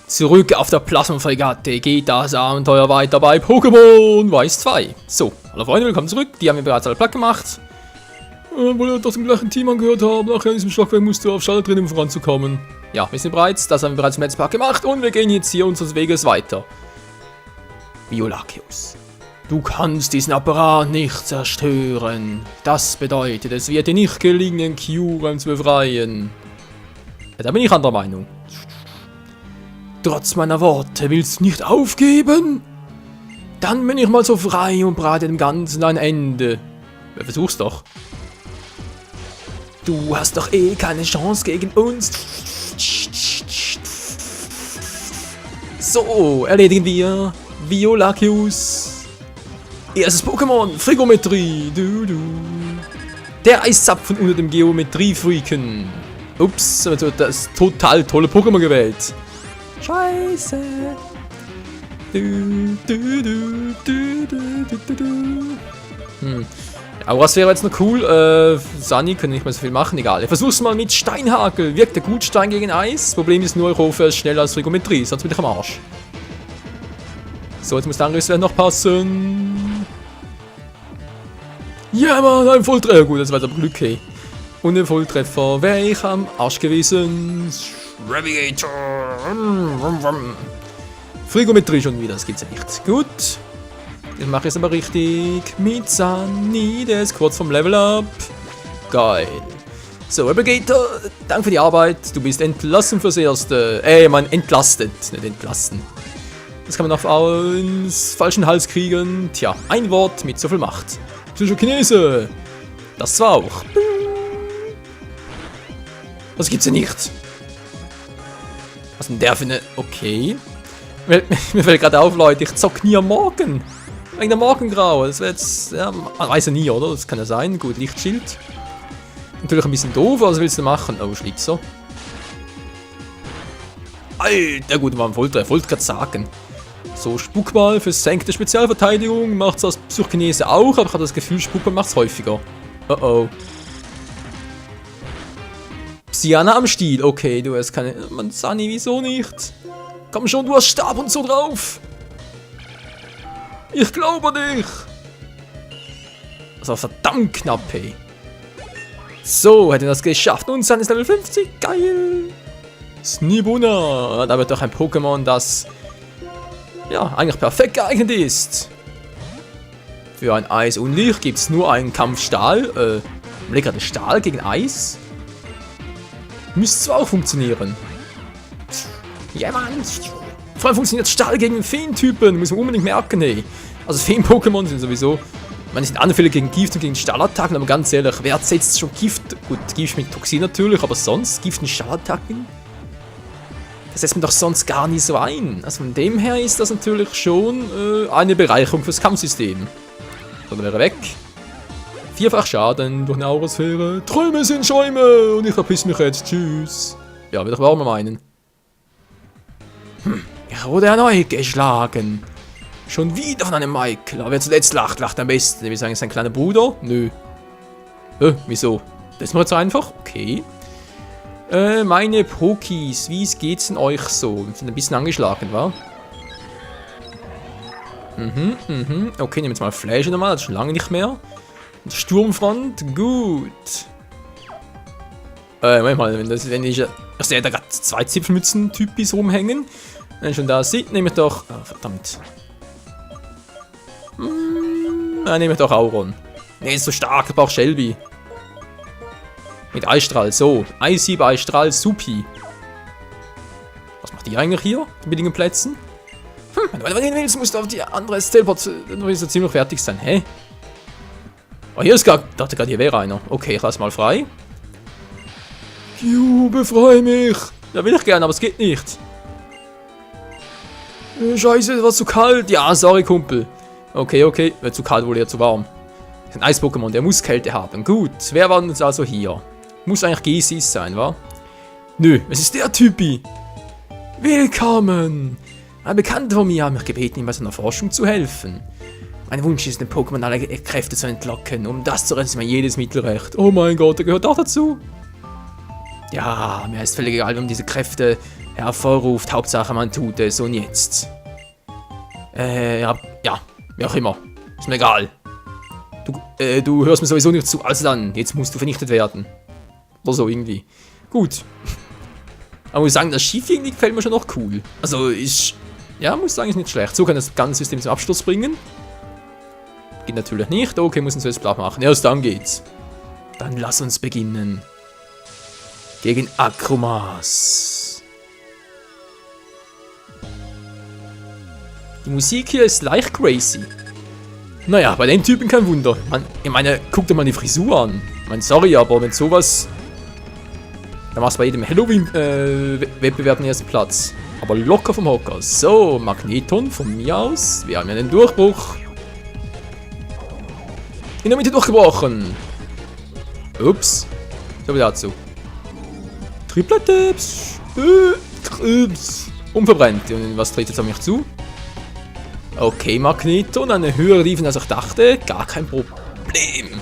Zurück auf der Plasmafregatte geht das Abenteuer weiter bei Pokémon Weiß 2. So, hallo Freunde, willkommen zurück. Die haben wir bereits alle platt gemacht. Weil wir doch dem gleichen Team angehört haben. Nachher in diesem Schlagwerk musst du auf Schale drin, um voranzukommen. Ja, wir sind bereit. Das haben wir bereits im letzten Part gemacht. Und wir gehen jetzt hier unseres Weges weiter. Violaceus. Du kannst diesen Apparat nicht zerstören. Das bedeutet, es wird dir nicht gelingen, den Kyurem zu befreien. Ja, da bin ich anderer Meinung. Trotz meiner Worte willst du nicht aufgeben? Dann bin ich mal so frei und bereite dem Ganzen ein Ende. Ja, versuch's doch. Du hast doch eh keine Chance gegen uns. So, erledigen wir Violaceus. Erstes Pokémon, Frigometrie. Der Eiszapfen unter dem Geometrie-Freaken. Ups, das total tolle Pokémon gewählt. Scheiße. Auras wäre jetzt noch cool. Sunny können nicht mehr so viel machen, egal. Ich versuch's mal mit Steinhagel. Wirkt der gut Stein gegen Eis? Problem ist nur, ich hoffe, er ist schneller als Frigometrie, sonst bin ich am Arsch. So, jetzt muss der Angriffswert noch passen. Ja, Mann, ein Volltreffer. Gut, das war aber Glück, hey. Und ein Volltreffer wäre ich am Arsch gewesen. Navigator. Frigometrie schon wieder, das gibt's ja nicht. Gut. Ich mache es aber richtig. Mit Sunny, der ist kurz vom Level Up. Geil. So, Navigator, danke für die Arbeit. Du bist entlassen fürs Erste. Entlastet, nicht entlassen. Das kann man noch ins falschen Hals kriegen. Tja, ein Wort mit so viel Macht. Psychokinese. Das zwar auch. Das gibt's ja nicht. Was denn der für eine... Okay. Mir fällt gerade auf, Leute, ich zock nie am Morgen. Wegen der Morgengraue. Das wäre jetzt... Ja, man weiß ja nie, oder? Das kann ja sein. Gut, Lichtschild. Natürlich ein bisschen doof, was willst du machen? Oh, Schlitzer. Alter, gut, war ein Volltreffer. Wollte gerade sagen. So, Spuckball für senkte Spezialverteidigung. Macht's aus Psychokinese auch, aber ich habe das Gefühl, Spuckball macht's häufiger. Oh oh. Psyana am Stiel. Okay, du hast keine... Mann, Sunny, wieso nicht? Komm schon, du hast Stab und so drauf. Ich glaube dich. Das war verdammt knapp, hey. So, hätte das geschafft. Und Sun ist Level 50. Geil. Snibuna. Da wird doch ein Pokémon, das... ja, eigentlich perfekt geeignet ist. Für ein Eis und Licht gibt es nur einen Kampf Stahl. Gerade Stahl gegen Eis. Müsste zwar auch funktionieren. Ja, Mann. Vor allem funktioniert Stahl gegen Feentypen. Muss man unbedingt merken, ey. Also Feen-Pokémon sind sowieso... man sind anfällig gegen Gift und gegen Stahlattacken, aber ganz ehrlich, wer setzt schon Gift? Gut, Gift mit Toxin natürlich, aber sonst Gift und Stahlattacken? Das setzt man doch sonst gar nicht so ein. Also von dem her ist das natürlich schon eine Bereicherung fürs Kampfsystem. So, dann wäre er weg. Vierfach Schaden durch eine Aurasphäre. Träume sind Schäume und ich verpiss mich jetzt. Tschüss. Ja, wird doch warm meinen. Ich wurde erneut geschlagen. Schon wieder von einem Michael. Aber wer zuletzt lacht, lacht am besten. Wir sagen, es ist ein kleiner Bruder? Nö. Wieso? Das ist mir jetzt einfach? Okay. Meine Pokis, wie geht's denn euch so? Wir sind ein bisschen angeschlagen, wa? Okay, nehmen wir jetzt mal Flash nochmal, das ist schon lange nicht mehr. Und Sturmfront, gut. Moment mal, wenn ich sehe da gerade zwei Zipfelmützen-Typis rumhängen. Wenn ich schon da sieht, nehme ich doch... oh, verdammt. Nehme ich doch Auron. Nee, ist so stark, ich brauche Shelby. Mit Eisstrahl, so. Eishieb, Eisstrahl, Supi. Was macht die eigentlich hier? Die billigen Plätzen? Wenn du willst, musst du auf die andere Teleport. Dann ist er ziemlich fertig sein, hä? Oh, hier ist gar... ich dachte gerade, hier wäre einer. Okay, ich lass mal frei. Ju, befrei mich. Ja, will ich gerne, aber es geht nicht. Scheiße, es war zu kalt. Ja, sorry, Kumpel. Okay, wird zu kalt, wohl eher zu warm. Das ist ein Eis-Pokémon, der muss Kälte haben. Gut, wer war denn jetzt also hier? Muss eigentlich Gesis sein, wa? Nö, es ist der Typi. Willkommen. Ein Bekannter von mir hat mich gebeten, ihm bei seiner Forschung zu helfen. Mein Wunsch ist, den Pokémon alle Kräfte zu entlocken. Um das zu retten, ist mir jedes Mittel recht. Oh mein Gott, der gehört auch dazu. Ja, mir ist völlig egal, um diese Kräfte hervorruft. Hauptsache man tut es und jetzt. Ja, wie auch immer. Ist mir egal. Du hörst mir sowieso nicht zu, also dann, jetzt musst du vernichtet werden. Oder so irgendwie. Gut. Aber muss sagen, das Schiff irgendwie gefällt mir schon noch cool. Also ist, ja, muss sagen, ist nicht schlecht. So kann das ganze System zum Absturz bringen. Geht natürlich nicht. Okay, müssen wir jetzt brav machen. Erst dann geht's. Dann lass uns beginnen. Gegen Akromas. Die Musik hier ist leicht crazy. Naja, bei den Typen kein Wunder. Ich meine, guck dir mal die Frisur an. Ich meine, sorry, aber wenn sowas... Dann machst du bei jedem Halloween-Wettbewerb den ersten Platz. Aber locker vom Hocker. So, Magneton von mir aus. Wir haben ja einen Durchbruch. In der Mitte durchgebrochen. Ups. So wie dazu. Tripletips. Unverbrennt. Und was tritt jetzt auf mich zu? Okay, Magneton. Eine höhere Riefen als ich dachte. Gar kein Problem.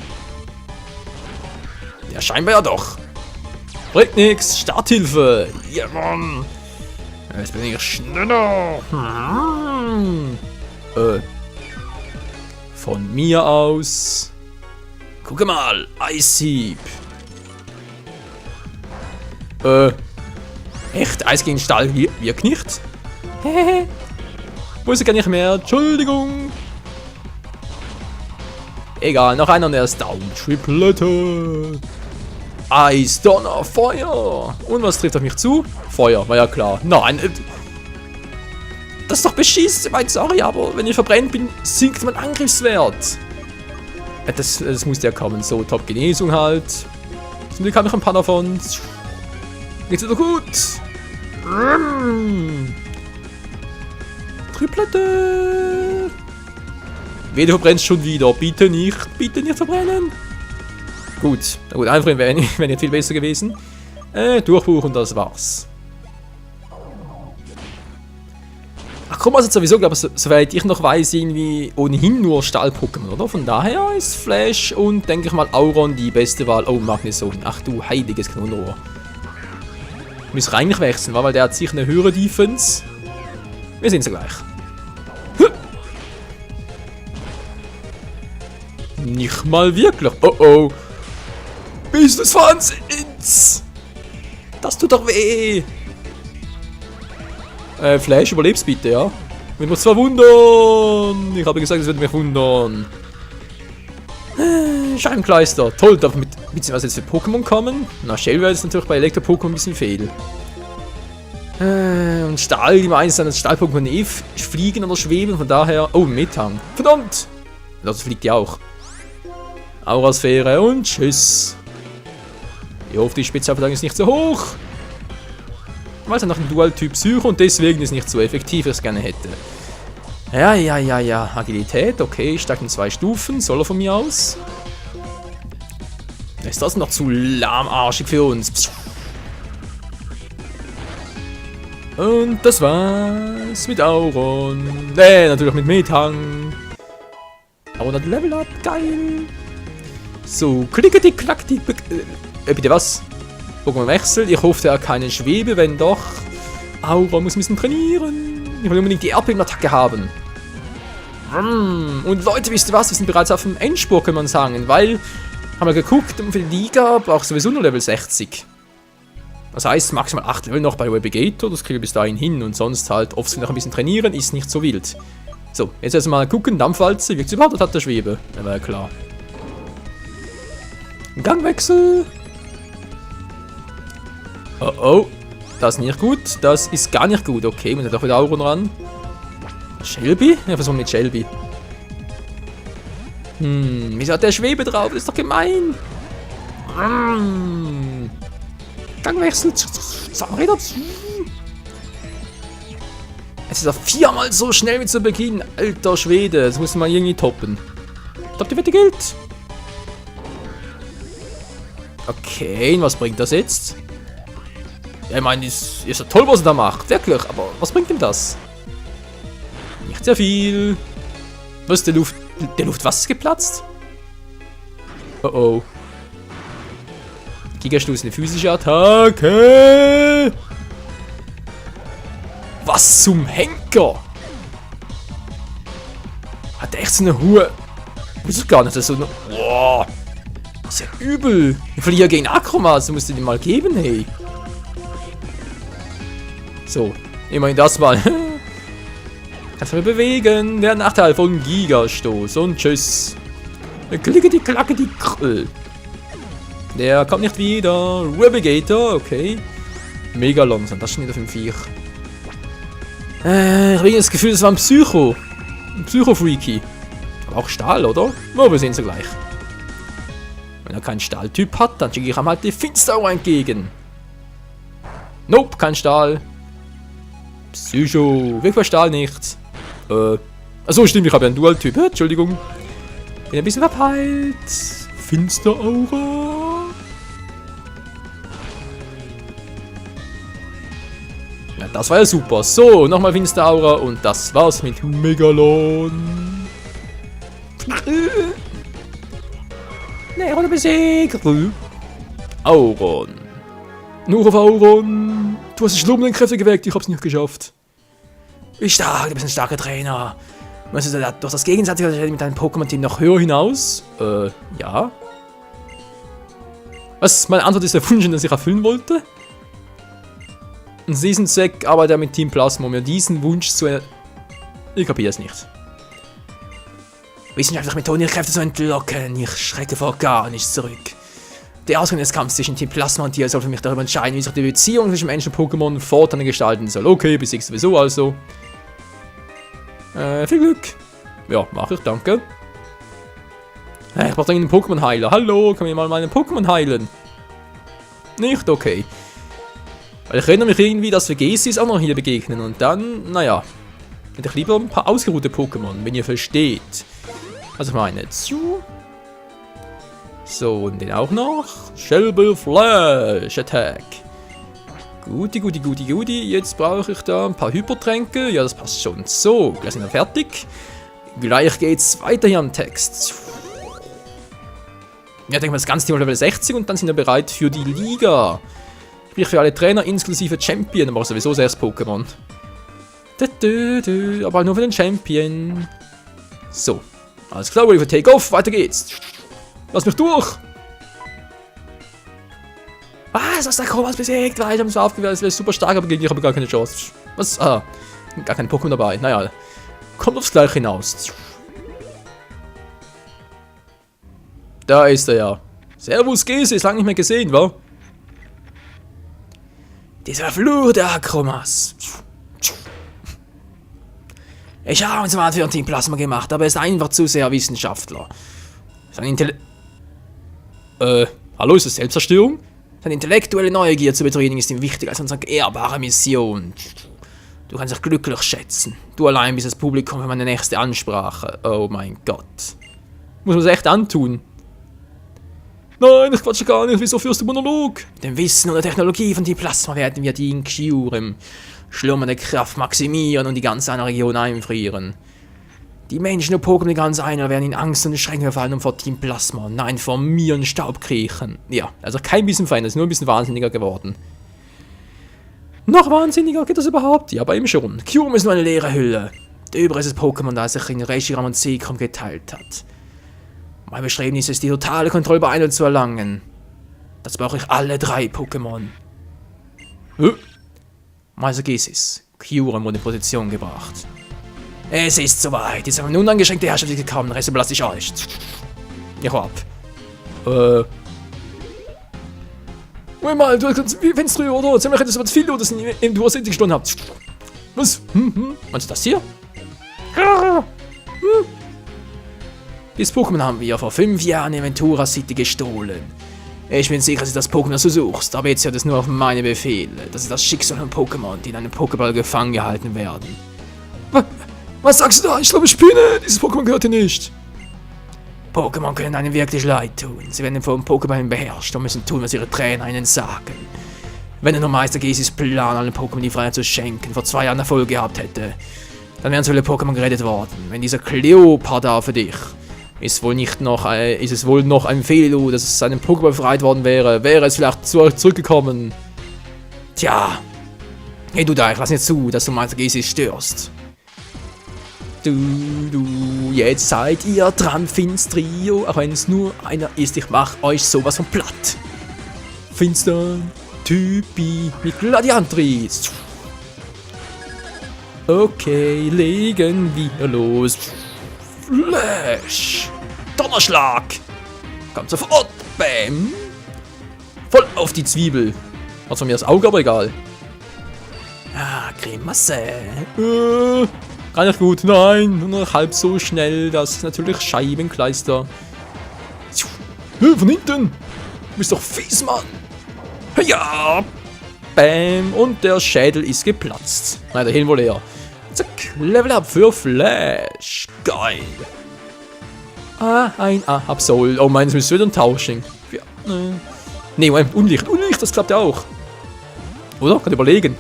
Ja, scheinbar ja doch. Bringt nix. Starthilfe. Ja, Mann. Jetzt bin ich schneller. Von mir aus. Guck mal. Eishieb. Echt? Eis gegen Stahl wirkt nicht? Hehehe. Muss ich gar nicht mehr. Entschuldigung. Egal, noch einer und er ist down. Triplette. Eis, Donner, Feuer. Und was trifft auf mich zu? Feuer, war ja klar. Nein. Das ist doch beschissen. Ich meine, sorry, aber wenn ich verbrennt bin, sinkt mein Angriffswert. Das muss ja kommen. So, Top Genesung halt. Zum Glück habe ich ein paar davon. Geht's wieder gut. Triplette. Wehe, du verbrennst schon wieder. Bitte nicht verbrennen. Gut, na gut, einfach wäre nicht viel besser gewesen. Durchbruch und das war's. Akromas hat sowieso, glaube ich, soweit ich noch weiß, irgendwie ohnehin nur Stahl-Pokémon, oder? Von daher ist Flash und, denke ich mal, Auron die beste Wahl. Oh, Magneton. Ach du heiliges Kanonenrohr. Ich muss eigentlich wechseln, weil der hat sicher eine höhere Defense. Wir sehen es gleich. Nicht mal wirklich. Oh oh. Bist des Wahnsinns? Das tut doch weh. Flash, überlebst bitte, ja? Würde mich zwar wundern. Ich habe gesagt, es würde mich wundern. Scheibenkleister. Toll, darf mit was jetzt für Pokémon kommen? Na, Shell wäre jetzt natürlich bei Elektro-Pokémon ein bisschen fehl. Und Stahl, die meisten sind Stahl-Pokémon fliegen oder schweben, von daher... Oh, Methang. Verdammt! Das fliegt ja auch. Aurasphäre und tschüss. Ich hoffe, die Spezialverteidigung ist nicht so hoch. Weil es ja noch ein Dual-Typ Psycho und deswegen ist nicht so effektiv, wie ich es gerne hätte. Ja. Agilität, okay, steigt in 2 Stufen, soll er von mir aus. Ist das noch zu lahmarschig für uns? Und das war's mit Auron. Natürlich mit Methang. Auron hat Level Up, geil. So, klickety-klackty. Bitte was? Pokémon Wechsel. Ich hoffe, er hat keine Schwebe. Wenn doch, Auron muss ein bisschen trainieren. Ich will unbedingt die Erdbebenattacke haben. Und Leute, wisst ihr was? Wir sind bereits auf dem Endspurt, kann man sagen. Weil, haben wir geguckt, für die Liga braucht sowieso nur Level 60. Das heißt, maximal 8 Level noch bei Webigator. Das kriege ich bis dahin hin. Und sonst halt oft noch ein bisschen trainieren. Ist nicht so wild. So, jetzt erstmal gucken. Dampfwalze. Wirkt sie überhaupt oder hat der Schwebe? Ja, war ja klar. Gangwechsel. Oh oh. Das ist nicht gut. Das ist gar nicht gut. Okay, muss ja doch wieder Auron ran. Shelby? Ja, versuchen mit Shelby. Wieso hat der Schwebe drauf? Das ist doch gemein. Gangwechsel. Zahnräder. Es ist auch 4-mal so schnell wie zu Beginn. Alter Schwede. Das muss man irgendwie toppen. Ich glaube, die Wette gilt. Okay, was bringt das jetzt? Ja, ich meine, ist ja toll, was er da macht. Wirklich, aber was bringt ihm das? Nicht sehr viel. Was ist der Luft? Der Luftwasser ist geplatzt? Oh oh. Gigastoß, eine physische Attacke. Was zum Henker? Hat der echt so eine hohe... Ich weiß gar nicht, dass so eine... Boah. Ist ja übel. Ich verliere gegen Akromas. Du musst den mal geben, hey. So. Immerhin das mal. Kannst du mal bewegen. Der Nachteil von Gigastoß. Und tschüss. Klickety klackety krll. Der kommt nicht wieder. Revigator, okay. Megalon, sind das schon wieder 5 Viech. Ich habe das Gefühl, das war ein Psycho. Ein Psycho-Freaky. Aber auch Stahl, oder? Na, wir sehen sie gleich. Wenn er keinen Stahltyp hat, dann schicke ich ihm halt die Finsteraura entgegen. Nope, kein Stahl. Psycho. Wirkt bei Stahl nicht. Achso, stimmt, ich habe ja einen Dual-Typ. Entschuldigung. Bin ein bisschen verpeilt. Finsteraura. Ja, das war ja super. So, nochmal Finsteraura und das war's mit Megalon. Runde besiegt. Auron. Nur auf Auron. Du hast die schlummenden Kräfte geweckt, ich hab's nicht geschafft. Wie stark, du bist ein starker Trainer. Möchtest du durch das Gegenseitige mit deinem Pokémon-Team noch höher hinaus? Ja. Was? Meine Antwort ist der Wunsch, den ich erfüllen wollte? Und diesen Zweck arbeitet er mit Team Plasma, um mir diesen Wunsch zu... Ich kapiere es nicht. Wissenschaftliche Methoden, ihre Kräfte zu entlocken. Ich schrecke vor gar nichts zurück. Der Ausgang des Kampfs zwischen Team Plasma und dir soll für mich darüber entscheiden, wie sich die Beziehung zwischen Menschen und Pokémon fortan gestalten soll. Okay, besiegst sowieso also. Viel Glück. Ja, mach ich, danke. Ich brauche einen Pokémon-Heiler. Hallo, kann mir mal meinen Pokémon heilen? Nicht? Okay. Weil ich erinnere mich irgendwie, dass wir Gesis auch noch hier begegnen und dann, naja, hätte ich lieber ein paar ausgeruhte Pokémon, wenn ihr versteht. Also ich meine, so, und den auch noch. Shelby Flash Attack. Guti. Jetzt brauche ich da ein paar Hypertränke. Ja, das passt schon. So, gleich sind wir fertig. Gleich geht's weiter hier am Text. Ja, denken wir das ganze Team auf Level 60 und dann sind wir bereit für die Liga. Sprich für alle Trainer inklusive Champion, aber sowieso das erste Pokémon. Aber nur für den Champion. So, alles klar, ready for Take-Off, weiter geht's. Lass mich durch! Was? Hast du Akromas besiegt? Weil ich habe so aufgewehrt, es wäre super stark, aber gegen dich habe ich gar keine Chance. Was? Ah, gar kein Pokémon dabei. Naja, kommt aufs Gleiche hinaus. Da ist er ja. Servus, Gesis, lange nicht mehr gesehen, wa? Dieser Fluch der Akromas. Ich habe uns mal für ein Team Plasma gemacht, aber er ist einfach zu sehr Wissenschaftler. Seine hallo, ist das Selbstzerstörung? Seine intellektuelle Neugier zu betrügen ist ihm wichtiger als unsere ehrbare Mission. Du kannst dich glücklich schätzen. Du allein bist das Publikum für meine nächste Ansprache. Oh mein Gott. Muss man es echt antun? Nein, ich quatsche gar nicht. Wieso führst du Monolog? Mit dem Wissen und der Technologie von Team Plasma werden wir die in Kyurem schlummernde Kraft maximieren und die ganze eine Region einfrieren. Die Menschen und Pokémon ganz einer werden in Angst und Schrecken verfallen und vor Team Plasma, nein, vor mir in Staub kriechen. Ja, also kein bisschen verändert, ist nur ein bisschen wahnsinniger geworden. Noch wahnsinniger geht das überhaupt? Ja, bei ihm schon. Kyurem ist nur eine leere Hülle. Der Überrest des Pokémon, das sich in Reshiram und Zekrom geteilt hat. Mein Bestreben ist es, die totale Kontrolle über einen zu erlangen. Das brauche ich alle 3 Pokémon. Meister Gesis, Kyurem wurde in Position gebracht. Es ist soweit. Jetzt haben wir nun uneingeschränkte Herrschaft gekommen. Rest überlasse ich euch. Ich hau ab. Moment mal, du kannst, wenn's drüber oder? Erzähl mir etwas über das Film, das du aus Indien gestohlen habt. Was? Meinst du das hier? Dieses Pokémon haben wir vor 5 Jahren in Ventura City gestohlen. Ich bin sicher, dass du das Pokémon, das du suchst, aber jetzt hört es nur auf meine Befehle. Das ist das Schicksal von Pokémon, die in einem Pokéball gefangen gehalten werden. Was sagst du da? Ich glaube, Spinne! Dieses Pokémon gehört dir nicht. Pokémon können einem wirklich leid tun. Sie werden vom Pokémon beherrscht und müssen tun, was ihre Trainer ihnen sagen. Wenn der Meister Gesis Plan, allen Pokémon die Freiheit zu schenken, vor 2 Jahren Erfolg gehabt hätte, dann wären so viele Pokémon gerettet worden. Wenn dieser Cleopatra für dich ist es wohl noch ein Fehler, dass es seinem Pokémon befreit worden wäre, wäre es vielleicht zurückgekommen. Tja, Hey du da, ich lass nicht zu, dass du meine Gesis störst. Jetzt seid ihr dran, Finstrio, auch wenn es nur einer ist, ich mach euch sowas von platt. Finster, Typi mit Gladiantris. Okay, legen wir los. Flash! Donnerschlag! Kommt sofort! Bam! Voll auf die Zwiebel. Also mir das Auge, aber egal. Ah, Grimasse. Gar nicht gut. Nein, nur noch halb so schnell. Das ist natürlich Scheibenkleister. Von hinten! Du bist doch fies, Mann! Ja! Bam! Und der Schädel ist geplatzt. Nein, der Hirn wohl eher. Zack, Level Up für Flash. Geil. Ah, ein Absol. Oh mein, das müsste wieder ein Tausching. Ja, nee, Moment, Unlicht. Unlicht, das klappt ja auch. Oder? Kann überlegen.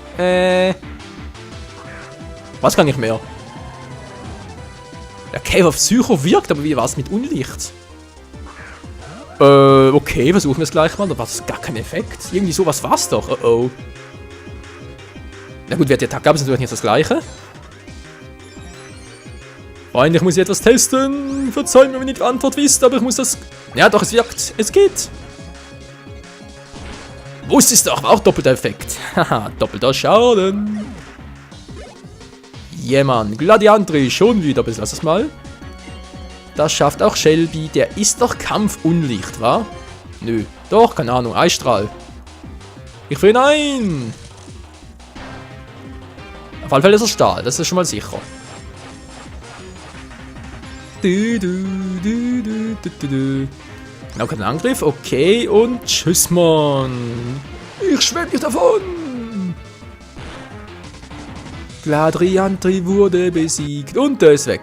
Was kann ich mehr? Der Cave of Psycho wirkt, aber wie war's mit Unlicht? Okay, versuchen wir es gleich mal. Da war das gar kein Effekt. Irgendwie sowas war's doch. Oh oh. Na gut, wer die Attacke gab, ist natürlich nicht das gleiche. Freunde, ich muss hier etwas testen. Verzeiht mir, wenn ihr die Antwort wisst, aber ich muss das... Ja doch, es wirkt. Es geht. Wusste es doch, war auch doppelter Effekt. Haha, doppelter Schaden. Yeah, Mann. Gladiantri, schon wieder. Bis lass es mal. Das schafft auch Shelby. Der ist doch Kampfunlicht, wa? Nö. Doch, keine Ahnung. Eisstrahl. Ich will ein. Auf alle Fälle ist er Stahl. Das ist schon mal sicher. Genau, kein Angriff. Okay, und tschüss, Mann. Ich schwebe dich davon. Gladiantri wurde besiegt. Und der ist weg.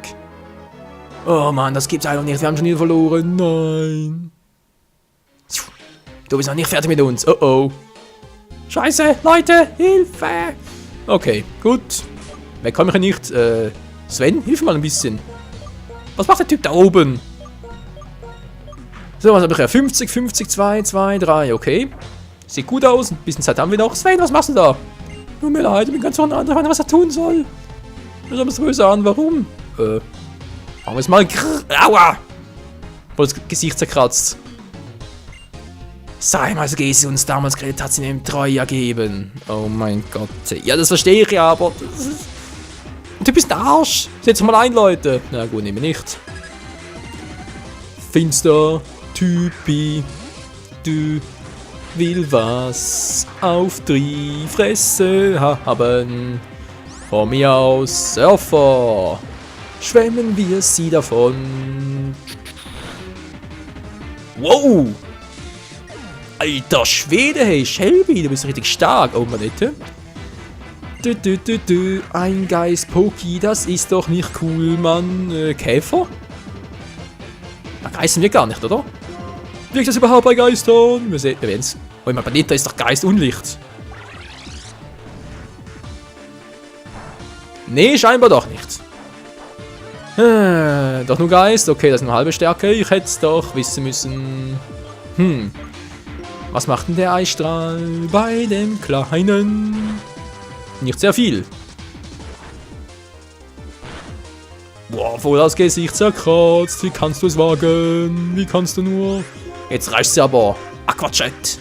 Oh Mann, das gibt's einfach nicht. Wir haben schon wieder verloren. Nein. Du bist noch nicht fertig mit uns. Oh oh. Scheiße, Leute, Hilfe. Okay, gut. Weg komme ich nicht. Sven, hilf mal ein bisschen. Was macht der Typ da oben? So, was habe ich ja? 50, 50, 2, 2, 3. Okay. Sieht gut aus. Ein bisschen Zeit haben wir noch. Sven, was machst du da? Tut mir leid, ich bin ganz von anderen, was er tun soll. Wir sollen es böse an. Warum? Machen wir es mal. Aua! Voll das Gesicht zerkratzt. Sei mal, so wie sie uns damals geredet hat, sie ihm treu ergeben. Oh mein Gott. Ja, das verstehe ich ja, aber... Du bist ein Arsch. Setz mal ein, Leute. Na gut, nehmen wir nicht. Finster, Typi, du will was auf die Fresse haben. Von mir aus, Surfer. Schwemmen wir sie davon. Wow! Alter Schwede, hey, Shelby, du bist richtig stark. Oh, Manette. Ein Geist, Poki, das ist doch nicht cool, Mann. Käfer? Da geißen wir gar nicht, oder? Wirkt das überhaupt bei Geistern? Wir werden's. Oh, mein Planeta ist doch Geist und Licht. Nee, scheinbar doch nicht. Doch nur Geist? Okay, das ist eine halbe Stärke. Ich hätte es doch wissen müssen. Was macht denn der Eisstrahl bei dem Kleinen? Nicht sehr viel. Boah, voll das Gesicht zerkratzt. Wie kannst du es wagen? Wie kannst du nur? Jetzt reicht's ja aber. Aquachat.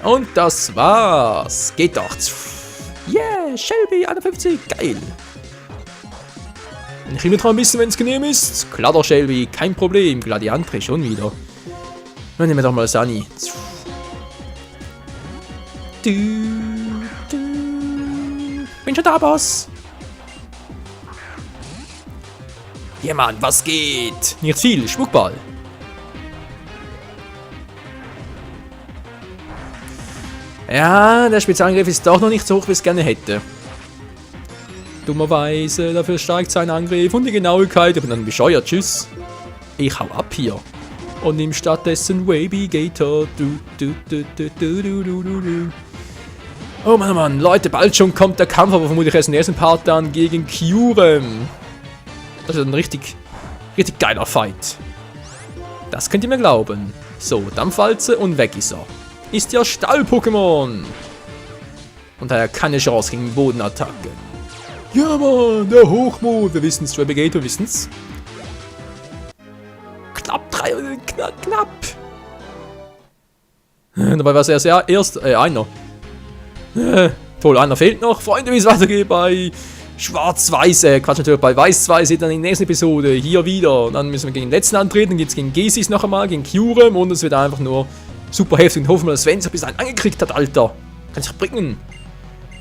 Und das war's. Geht doch. Yeah, Shelby 51. Geil. Ich rede noch ein bisschen, wenn es genehm ist. Klar, Shelby, kein Problem. Gladiantri schon wieder. Dann nehmen wir doch mal Sunny. Bin schon da, Boss. Ja, Mann, was geht? Nicht viel, Schmuckball. Ja, der Spezialangriff ist doch noch nicht so hoch, wie es gerne hätte. Dummerweise, dafür steigt sein Angriff und die Genauigkeit. Ich bin dann bescheuert, tschüss. Ich hau ab hier. Und nimm stattdessen Wabigator. Oh Mann, Leute, bald schon kommt der Kampf, aber vermutlich erst im ersten Part dann gegen Kyurem. Das ist ein richtig geiler Fight. Das könnt ihr mir glauben. So, Dampfwalze und weg ist er. ist ja Stall-Pokémon. Und daher keine Chance gegen Bodenattacke. Ja, Mann, der Hochmut. Wir wissen's, Trebigator wissen's. Knapp 3, knapp. Dabei war es erst einer. Toll, einer fehlt noch. Freunde, wie es weitergeht bei Schwarz-Weiß, Quatsch, natürlich bei Weiß-2 seht ihr in der nächsten Episode hier wieder. Und dann müssen wir gegen den letzten antreten, dann geht es gegen Gesis noch einmal, gegen Kyurem und es wird einfach nur super heftig und hoffen wir, dass Sven so bis einen angekriegt hat, Alter. Kann ich bringen.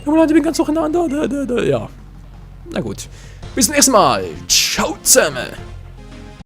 Ja, ich bin ganz durcheinander. Ja. Na gut. Bis zum nächsten Mal. Ciao zusammen.